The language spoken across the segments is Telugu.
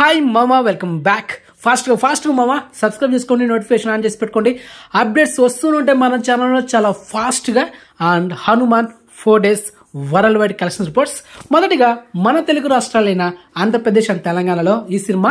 హాయ్ మామా, వెల్కమ్ బ్యాక్. ఫాస్ట్ మామా సబ్స్క్రైబ్ చేసుకోండి, నోటిఫికేషన్ ఆన్ చేసి పెట్టుకోండి. అప్డేట్స్ వస్తూనే మన ఛానల్లో చాలా ఫాస్ట్గా. And Hanuman 4 days world wide collection reports. మొదటిగా మన తెలుగు రాష్ట్రాలైన ఆంధ్రప్రదేశ్ అండ్ తెలంగాణలో ఈ సినిమా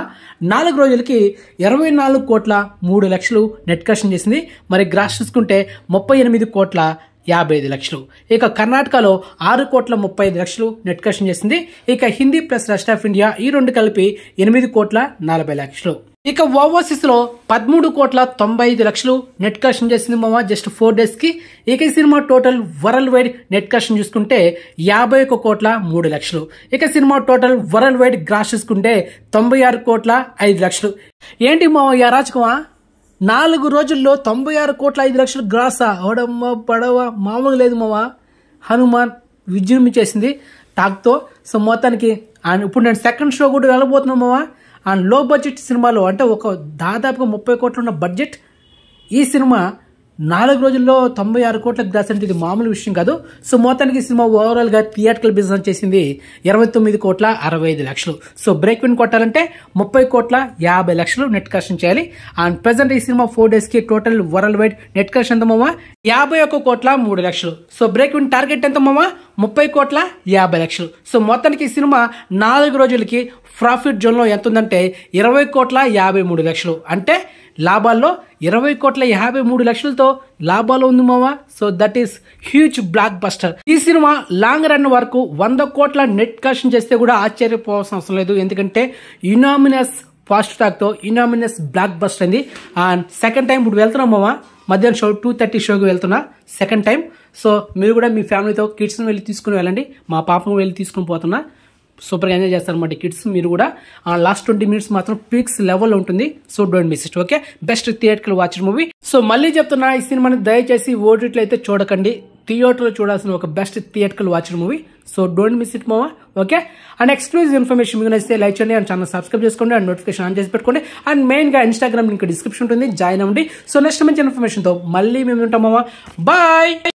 4 రోజులకి 24,03,00,000 నెట్ కలెక్షన్ చేసింది. మరి గ్రాస్ చూసుకుంటే 38,55,00,000. ఇక కర్ణాటకలో 6,35,00,000 నెట్ కలెక్షన్ చేసింది. ఇక Hindi plus rest of India ఈ రెండు కలిపి 8,40,00,000. ఇక ఓవర్సీస్ లో 13,95,00,000 నెట్ కలెక్షన్ చేసింది మామ జస్ట్ 4 days కి. ఇక ఈ సినిమా total world wide net collection చూసుకుంటే 51,03,00,000. ఇక సినిమా టోటల్ వరల్డ్ వైడ్ గ్రాస్ చూసుకుంటే 96,05,00,000. ఏంటి మామ ఈ అరాచకమా? 4 రోజుల్లో 96,05,00,000 గ్రాసా? అవడమ్మ పడవ మామూలు లేదు మామ. హనుమాన్ విజృంభించేసింది టాక్తో. సో మొత్తానికి ఇప్పుడు నేను సెకండ్ షో కూడా వెళ్ళబోతున్నాను మామ. అండ్ లో బడ్జెట్ సినిమాలో అంటే ఒక దాదాపుగా 30 కోట్లు ఉన్న బడ్జెట్ ఈ సినిమా 4 రోజుల్లో 96 కోట్లకు గ్రాస్ అంటే ఇది మామూలు విషయం కాదు. సో మొత్తానికి ఈ సినిమా ఓవరాల్ గా థియేటర్కల్ బిజినెస్ చేసింది 29,65,00,000. సో బ్రేక్ విన్ కొట్టాలంటే 30,50,00,000 నెట్ కలెక్షన్ చేయాలి. అండ్ ప్రెసెంట్ ఈ సినిమా 4 days కి total world wide net collection ఎంత మామా? 51,03,00,000. సో బ్రేక్ విన్ టార్గెట్ ఎంత మామా? 30,50,00,000. సో మొత్తానికి ఈ సినిమా 4 రోజులకి ప్రాఫిట్ జోన్ లో ఎంత ఉందంటే 20,53,00,000. అంటే లాభాల్లో 20,53,00,000తో లాభాలు ఉంది మావా. So that is huge block buster. ఈ సినిమా లాంగ్ రన్ వరకు 100 కోట్ల నెట్ కలెక్షన్ చేస్తే కూడా ఆశ్చర్యపోవాల్సిన అవసరం లేదు. ఎందుకంటే యునామినస్ ఫాస్ట్ టాక్ తో యునామినస్ బ్లాక్ బస్టర్ అయింది. అండ్ సెకండ్ టైం ఇప్పుడు వెళ్తున్నాం మావా. మధ్యాహ్నం షో 2:30 షోకి వెళ్తున్నా సెకండ్ టైం. సో మీరు కూడా మీ ఫ్యామిలీతో కిడ్స్ని వెళ్ళి తీసుకుని వెళ్ళండి. మా పాపను వెళ్ళి తీసుకుని పోతున్నా. సూపర్గా ఎంజాయ్ చేస్తారన్నమాట కిడ్స్. మీరు కూడా లాస్ట్ 20 minutes మాత్రం పీక్స్ లెవెల్ ఉంటుంది. So don't miss it. Okay, best theatrical watch movie. So మళ్ళీ చెప్తున్నా, ఈ సినిమాని దయచేసి ఓటీటీలో అయితే చూడకండి. థియేటర్లో చూడాల్సిన ఒక best theatrical watch movie. So don't miss it మావా. ఓకే, అండ్ ఎక్స్క్లూజివ్ ఇన్ఫర్మేషన్ మీకు నచ్చితే లైక్ చేయండి, అండ్ ఛానల్ సబ్స్క్రైబ్ చేసుకోండి, అండ్ నోటిఫికేషన్ ఆన్ చేసి పెట్టుకోండి. అండ్ మెయిన్ గా ఇన్స్టాగ్రామ్ లింక్ డిస్క్రిప్షన్ ఉంటుంది, జాయిన్ అవ్వండి. సో నెక్స్ట్ మంచి ఇన్ఫర్మేషన్ తో మళ్ళీ మేము ఉంటాం మావా. బాయ్.